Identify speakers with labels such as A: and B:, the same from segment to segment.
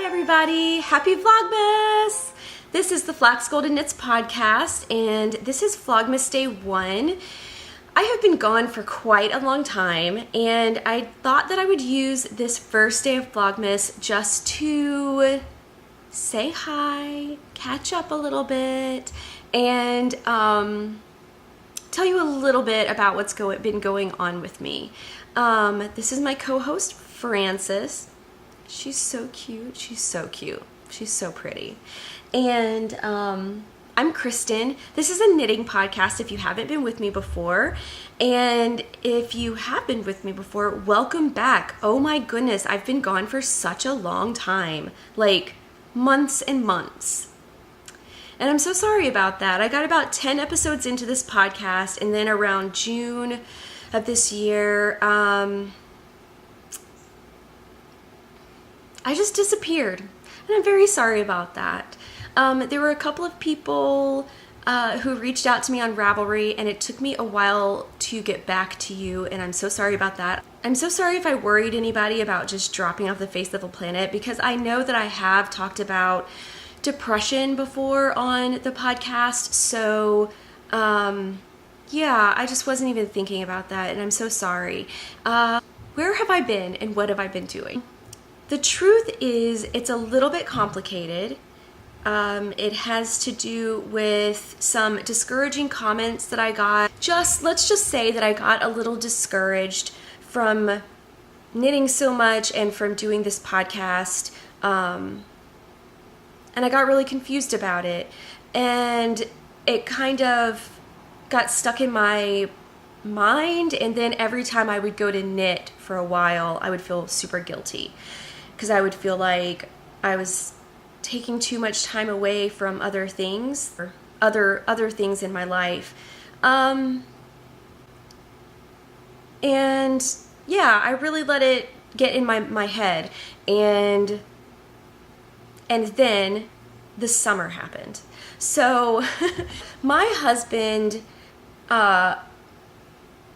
A: everybody, happy Vlogmas! This is the Flax Golden Knits podcast, and this is Vlogmas Day 1. I have been gone for quite a long time, and I thought that I would use this first day of Vlogmas just to say hi, catch up a little bit, and tell you a little bit about what's been going on with me. This is my co-host, Frances. She's so cute. She's so cute. She's so pretty. And I'm Kristen. This is a knitting podcast if you haven't been with me before. And if you have been with me before, welcome back. Oh my goodness, I've been gone for such a long time. Like months and months. And I'm so sorry about that. I got about 10 episodes into this podcast, and then around June of this year, I just disappeared, and I'm very sorry about that. There were a couple of people who reached out to me on Ravelry, and it took me a while to get back to you, and I'm so sorry about that. I'm so sorry if I worried anybody about just dropping off the face of the planet, because I know that I have talked about depression before on the podcast, so yeah, I just wasn't even thinking about that, and I'm so sorry. Where have I been, and what have I been doing? The truth is, it's a little bit complicated. It has to do with some discouraging comments that I got. Let's just say that I got a little discouraged from knitting so much and from doing this podcast. And I got really confused about it. And it kind of got stuck in my mind. And then every time I would go to knit for a while, I would feel super guilty, because I would feel like I was taking too much time away from other things, or other things in my life. And yeah, I really let it get in my head. And then the summer happened. So my husband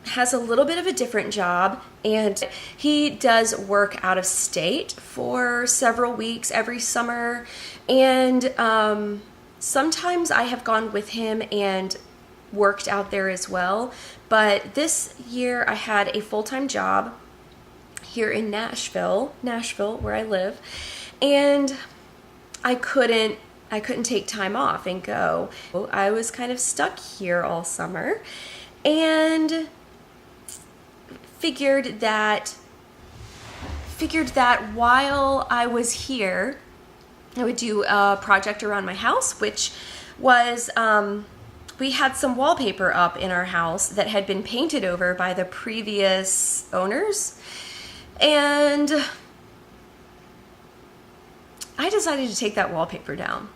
A: has a little bit of a different job, and he does work out of state for several weeks every summer, and sometimes I have gone with him and worked out there as well. But this year I had a full-time job here in Nashville where I live, and I couldn't take time off and go. I was kind of stuck here all summer, and figured that while I was here, I would do a project around my house, which was, we had some wallpaper up in our house that had been painted over by the previous owners, and I decided to take that wallpaper down.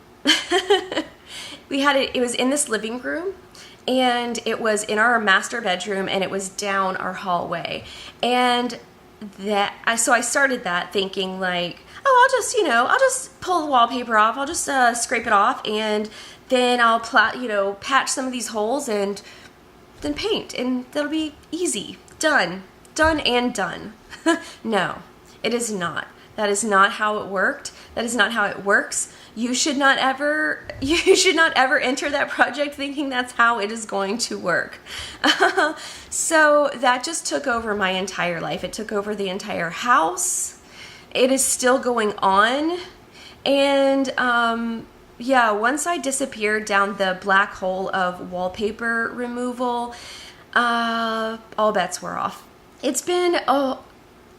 A: It was in this living room, and it was in our master bedroom, and it was down our hallway. And so I started that thinking like, oh, I'll just pull the wallpaper off. I'll just scrape it off, and then I'll patch some of these holes and then paint, and that'll be easy. Done and done. No, it is not. That is not how it worked. That is not how it works. You should not ever enter that project thinking that's how it is going to work. So that just took over my entire life. It took over the entire house. It is still going on. And yeah, once I disappeared down the black hole of wallpaper removal, all bets were off. It's been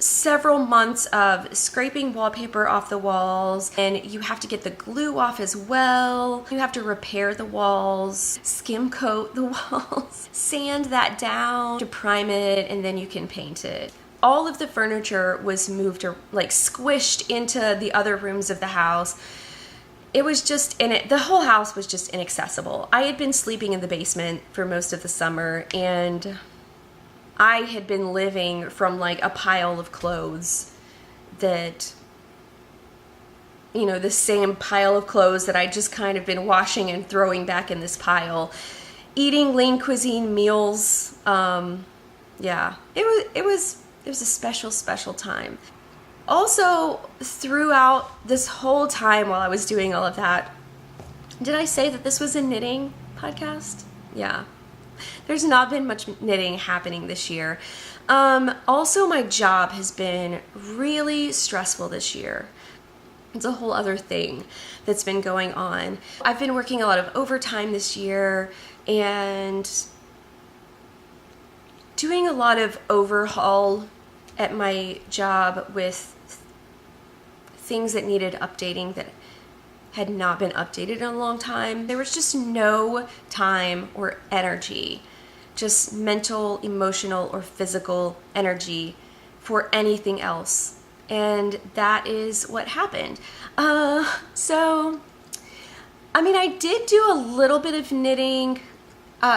A: several months of scraping wallpaper off the walls, and you have to get the glue off as well. You have to repair the walls, skim coat the walls, sand that down to prime it, and then you can paint it. All of the furniture was moved or like squished into the other rooms of the house. It was just the whole house was just inaccessible. I had been sleeping in the basement for most of the summer, and I had been living from like a pile of clothes that, the same pile of clothes that I'd just kind of been washing and throwing back in this pile, eating lean cuisine meals. Yeah, it was a special time. Also, throughout this whole time while I was doing all of that, did I say that this was a knitting podcast? Yeah. There's not been much knitting happening this year. Also, my job has been really stressful this year. It's a whole other thing that's been going on. I've been working a lot of overtime this year and doing a lot of overhaul at my job with things that needed updating that had not been updated in a long time. There was just no time or energy, just mental, emotional, or physical energy for anything else. And that is what happened. So, I mean, I did do a little bit of knitting.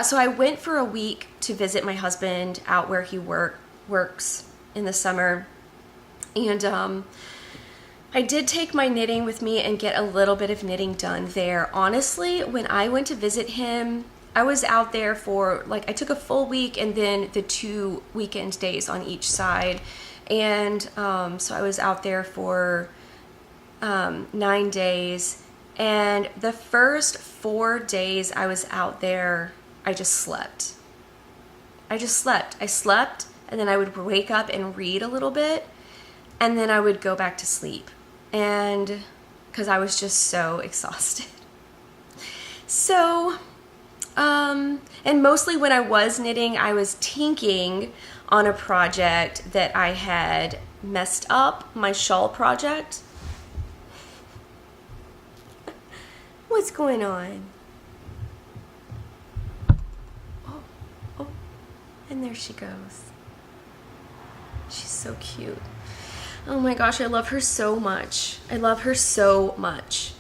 A: So I went for a week to visit my husband out where he works in the summer. And I did take my knitting with me and get a little bit of knitting done there. Honestly, when I went to visit him, I was out there for, like, I took a full week and then the 2 weekend days on each side. And so I was out there for 9 days. And the first 4 days I was out there, I just slept. I slept, and then I would wake up and read a little bit, and then I would go back to sleep. And because I was just so exhausted. So, and mostly when I was knitting, I was tinking on a project that I had messed up, my shawl project. What's going on? Oh, and there she goes. She's so cute. Oh my gosh, I love her so much. I love her so much.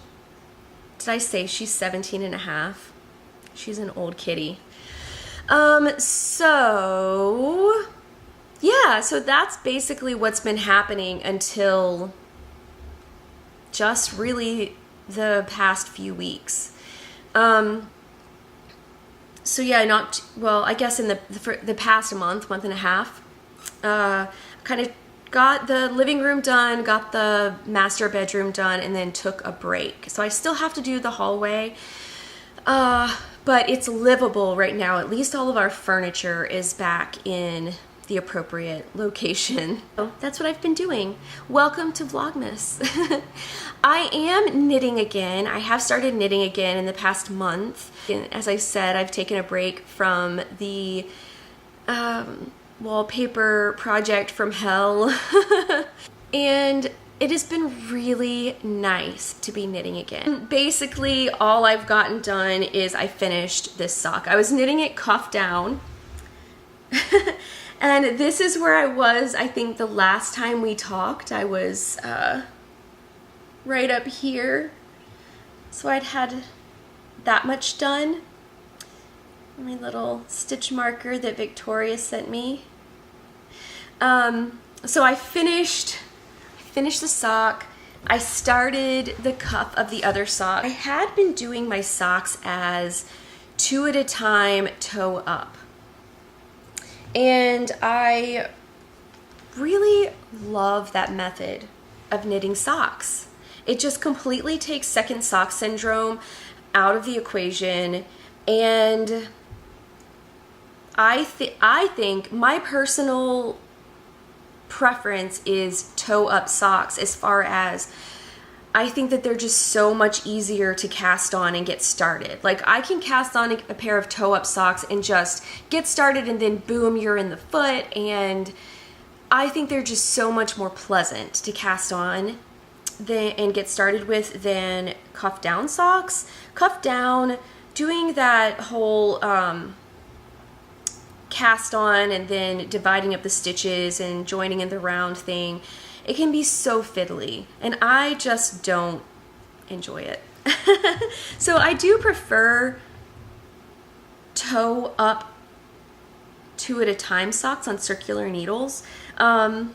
A: Did I say she's 17 and a half? She's an old kitty. So yeah, so that's basically what's been happening until just really the past few weeks. So yeah, I guess in the past month and a half, kind of got the living room done, got the master bedroom done, and then took a break. So I still have to do the hallway, but it's livable right now. At least all of our furniture is back in the appropriate location. So that's what I've been doing. Welcome to Vlogmas. I am knitting again. I have started knitting again in the past month. And as I said, I've taken a break from the wallpaper project from hell. And it has been really nice to be knitting again. Basically, all I've gotten done is I finished this sock. I was knitting it cuff down. And this is where I was, I think, the last time we talked. I was right up here. So I'd had that much done. My little stitch marker that Victoria sent me. So I finished the sock. I started the cuff of the other sock. I had been doing my socks as 2 at a time, toe up. And I really love that method of knitting socks. It just completely takes second sock syndrome out of the equation. And I think my personal preference is toe up socks, as far as I think that they're just so much easier to cast on and get started. Like, I can cast on a pair of toe up socks and just get started, and then boom, you're in the foot. And I think they're just so much more pleasant to cast on and get started with than cuff down socks. Cuff down, doing that whole cast on and then dividing up the stitches and joining in the round thing, it can be so fiddly, and I just don't enjoy it. So I do prefer toe up 2 at a time socks on circular needles. But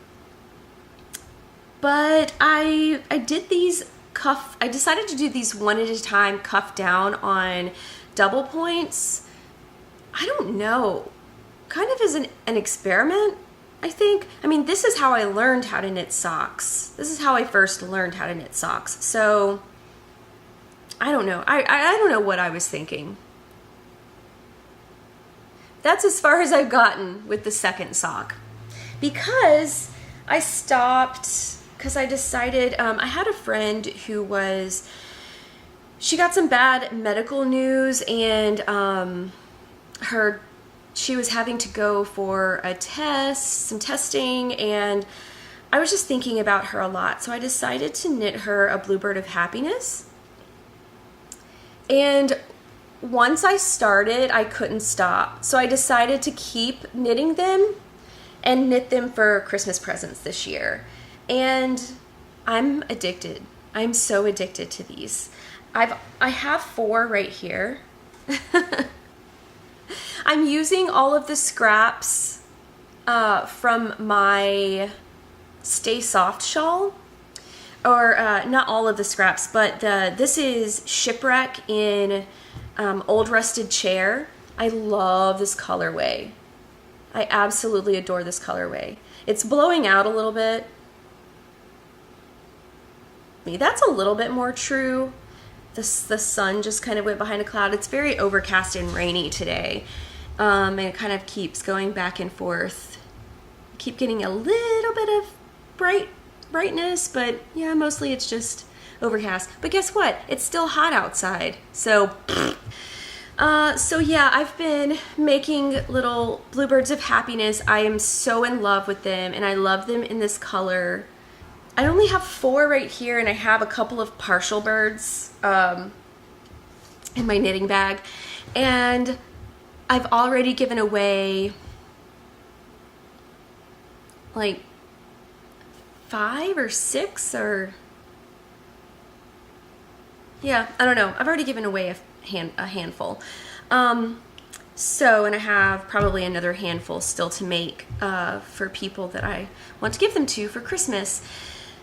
A: I did these I decided to do these 1 at a time cuff down on double points. I don't know, kind of as an experiment. I think. I mean, this is how I learned how to knit socks. This is how I first learned how to knit socks. So I don't know. I don't know what I was thinking. That's as far as I've gotten with the second sock. Because I stopped, because I decided, I had a friend who was, she got some bad medical news, and she was having to go for a test, some testing, and I was just thinking about her a lot. So I decided to knit her a Bluebird of Happiness. And once I started, I couldn't stop. So I decided to keep knitting them and knit them for Christmas presents this year. And I'm addicted. I'm so addicted to these. I have 4 right here. I'm using all of the scraps from my Stay Soft shawl. Or not all of the scraps, but this is Shipwreck in Old Rusted Chair. I love this colorway. I absolutely adore this colorway. It's blowing out a little bit. That's a little bit more true. The sun just kind of went behind a cloud. It's very overcast and rainy today. And it kind of keeps going back and forth. I keep getting a little bit of brightness, but yeah, mostly it's just overcast. But guess what? It's still hot outside. So yeah, I've been making little Bluebirds of Happiness. I am so in love with them, and I love them in this color. I only have 4 right here, and I have a couple of partial birds in my knitting bag, and I've already given away like 5 or 6, or yeah, I don't know. I've already given away a handful. And I have probably another handful still to make for people that I want to give them to for Christmas.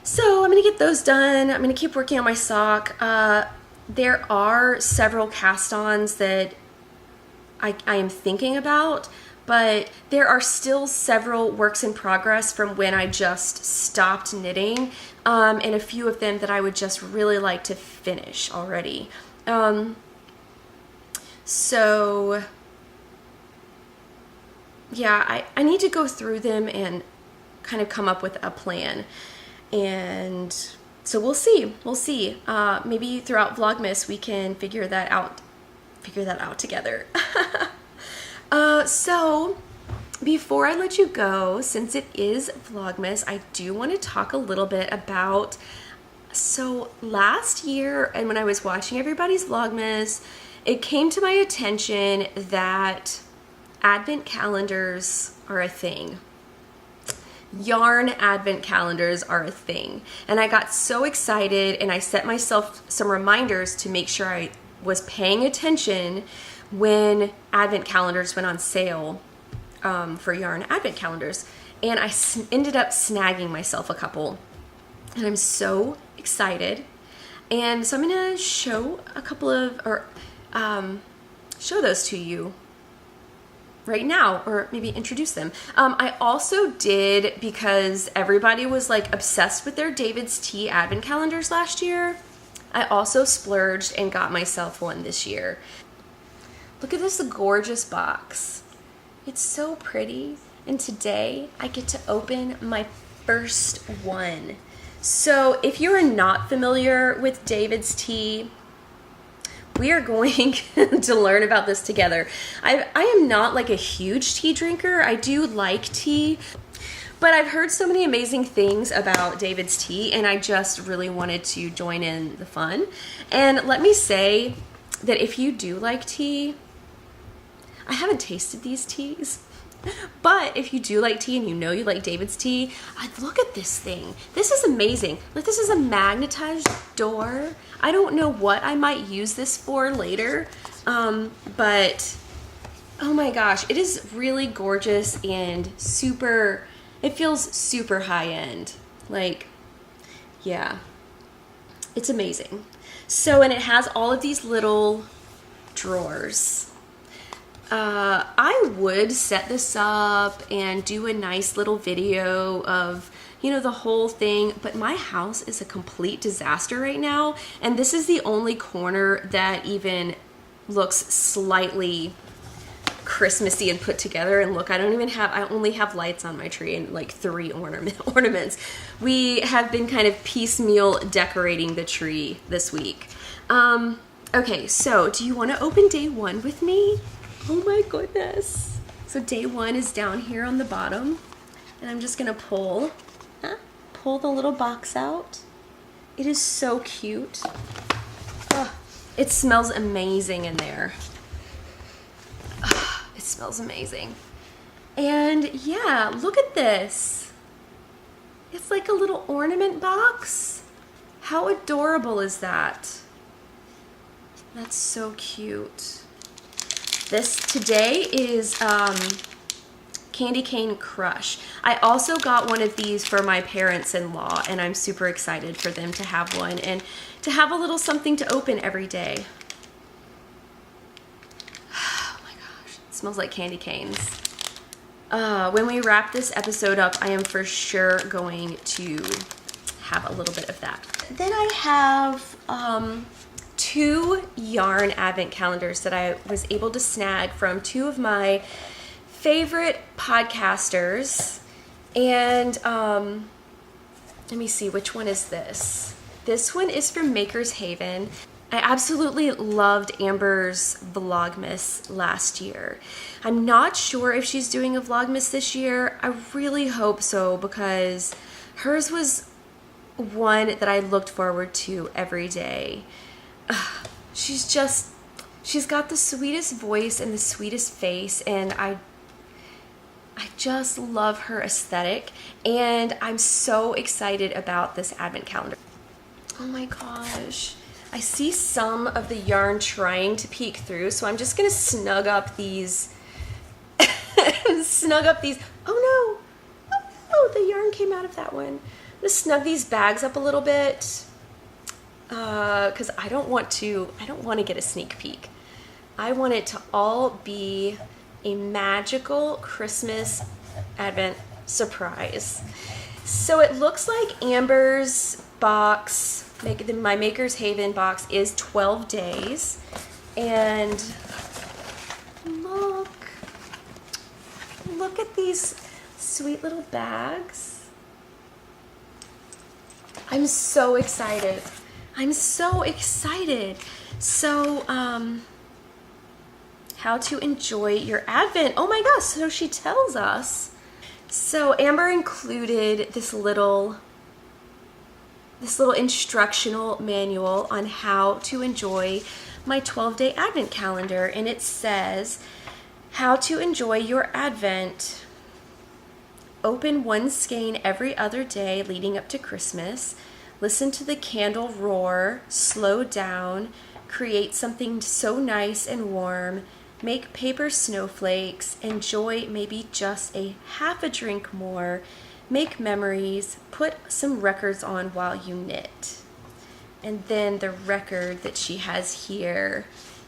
A: So I'm gonna get those done. I'm gonna keep working on my sock. There are several cast-ons that I am thinking about, but there are still several works in progress from when I just stopped knitting, and a few of them that I would just really like to finish already. So yeah, I need to go through them and kind of come up with a plan. And so we'll see. Maybe throughout Vlogmas we can figure that out together. So before I let you go, since it is Vlogmas, I do want to talk a little bit about, so last year, and when I was watching everybody's Vlogmas, it came to my attention that advent calendars are a thing. Yarn advent calendars are a thing. And I got so excited, and I set myself some reminders to make sure I was paying attention when advent calendars went on sale for yarn advent calendars. And I ended up snagging myself a couple. And I'm so excited. And so I'm going to show a couple of, or show those to you right now, or maybe introduce them. I also did, because everybody was like obsessed with their David's Tea advent calendars last year, I also splurged and got myself one this year. Look at this gorgeous box. It's so pretty. And today I get to open my first one. So if you are not familiar with David's Tea, we are going to learn about this together. I am not like a huge tea drinker. I do like tea, but I've heard so many amazing things about David's Tea, and I just really wanted to join in the fun. And let me say that if you do like tea, I haven't tasted these teas, but if you do like tea and you know you like David's Tea, look at this thing. This is amazing. Like, this is a magnetized door. I don't know what I might use this for later, but oh my gosh, it is really gorgeous and super, it feels super high end. Like, yeah, it's amazing. So, and it has all of these little drawers. I would set this up and do a nice little video of, you know, the whole thing, but my house is a complete disaster right now, and this is the only corner that even looks slightly Christmassy and put together. And look, I only have lights on my tree and like 3 ornaments. We have been kind of piecemeal decorating the tree this week. Okay, so do you want to open day 1 with me? Oh my goodness. So day 1 is down here on the bottom, and I'm just gonna pull the little box out. It is so cute. Oh, it smells amazing in there. Oh, it smells amazing. And yeah, look at this. It's like a little ornament box. How adorable is that? That's so cute. This today is Candy Cane Crush. I also got one of these for my parents-in-law, and I'm super excited for them to have one and to have a little something to open every day. Oh my gosh, it smells like candy canes. When we wrap this episode up, I am for sure going to have a little bit of that. Then I have 2 yarn advent calendars that I was able to snag from 2 of my favorite podcasters. And let me see, which one is this? This one is from Maker's Haven. I absolutely loved Amber's Vlogmas last year. I'm not sure if she's doing a Vlogmas this year. I really hope so, because hers was one that I looked forward to every day. She's got the sweetest voice and the sweetest face, and I just love her aesthetic, and I'm so excited about this advent calendar. Oh my gosh. I see some of the yarn trying to peek through, so I'm just gonna snug up these. Oh no, the yarn came out of that one. I'm gonna snug these bags up a little bit, because I don't want to get a sneak peek. I want it to all be a magical Christmas advent surprise. So it looks like Amber's box, my Maker's Haven box, is 12 days. And look at these sweet little bags. I'm so excited. So, how to enjoy your Advent. Oh my gosh, so she tells us. So Amber included this little instructional manual on how to enjoy my 12-day Advent calendar, and it says, how to enjoy your Advent. Open one skein every other day leading up to Christmas. Listen to the candle roar, slow down, create something so nice and warm, make paper snowflakes, enjoy maybe just a half a drink more, make memories, put some records on while you knit. And then the record that she has here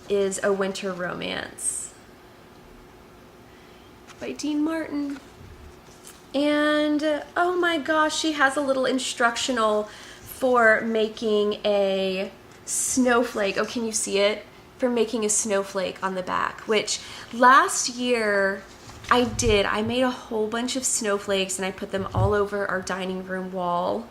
A: is A Winter Romance by Dean Martin. And oh my gosh, she has a little instructional for making a snowflake. Oh, can you see it? For making a snowflake on the back, which last year I did. I made a whole bunch of snowflakes and I put them all over our dining room wall,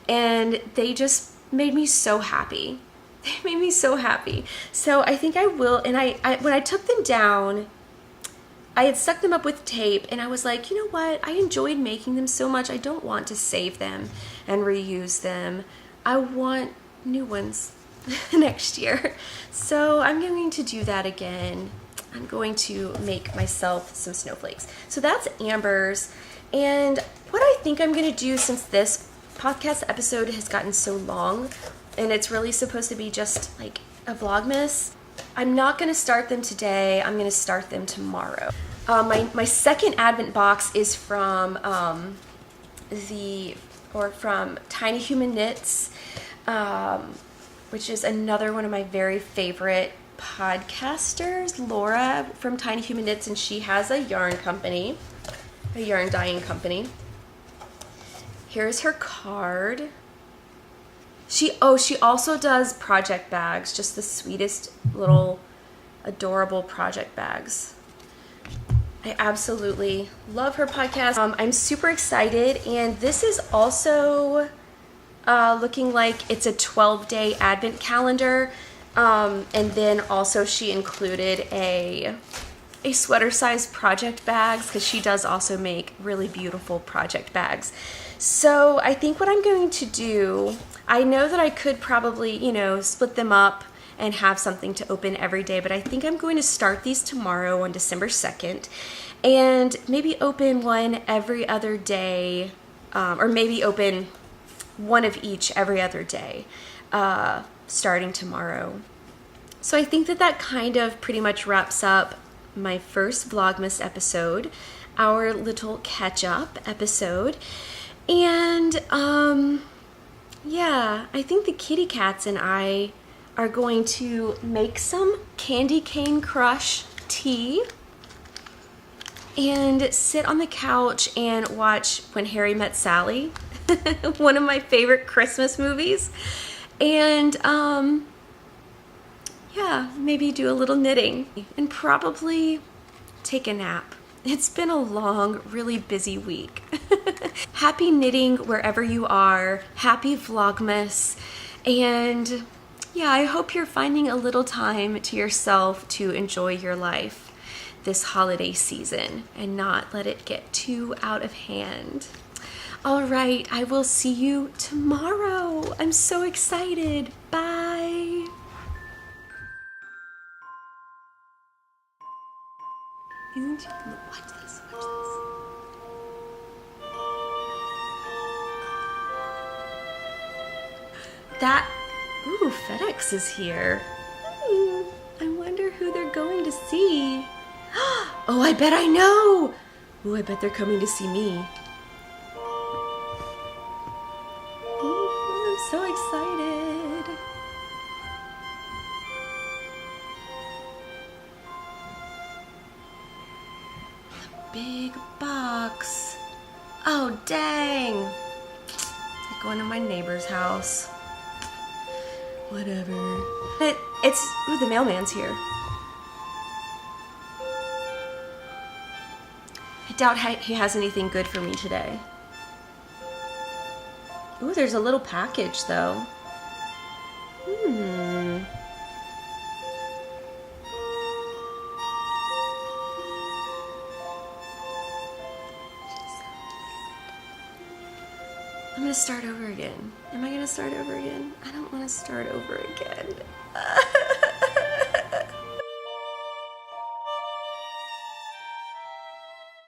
A: and they just made me so happy. They made me so happy. So I think I will, and I when I took them down, I had stuck them up with tape, and I was like, you know what? I enjoyed making them so much. I don't want to save them and reuse them. I want new ones next year. So I'm going to do that again. I'm going to make myself some snowflakes. So that's Amber's. And what I think I'm going to do, since this podcast episode has gotten so long and it's really supposed to be just like a Vlogmas, I'm not going to start them today. I'm going to start them tomorrow. My second Advent box is from from Tiny Human Knits, which is another one of my very favorite podcasters, Laura from Tiny Human Knits, and she has a yarn company, a yarn dyeing company. Here's her card. She also does project bags, just the sweetest little adorable project bags. I absolutely love her podcast. I'm super excited, and this is also looking like it's a 12-day advent calendar, and then also she included a sweater size project bags, because she does also make really beautiful project bags. So I think what I'm going to do, I know that I could probably, you know, split them up and have something to open every day, but I think I'm going to start these tomorrow on December 2nd and maybe open one every other day, or maybe open one of each every other day, starting tomorrow. So I think that kind of pretty much wraps up my first Vlogmas episode, our little catch-up episode. And yeah, I think the kitty cats and I are going to make some candy cane crush tea and sit on the couch and watch When Harry Met Sally, one of my favorite Christmas movies. And yeah, maybe do a little knitting and probably take a nap. It's been a long, really busy week. Happy knitting wherever you are. Happy Vlogmas. And yeah, I hope you're finding a little time to yourself to enjoy your life this holiday season and not let it get too out of hand. All right, I will see you tomorrow. I'm so excited. Bye. Isn't she? Watch this, watch this. Ooh, FedEx is here. I wonder who they're going to see. Oh, I bet I know. Ooh, I bet they're coming to see me. Ooh, I'm so excited. Big box. Oh, dang. They're going to my neighbor's house. Whatever. Ooh, the mailman's here. I doubt he has anything good for me today. Ooh, there's a little package though. I'm gonna start over again. Am I gonna start over again? I don't want to start over again.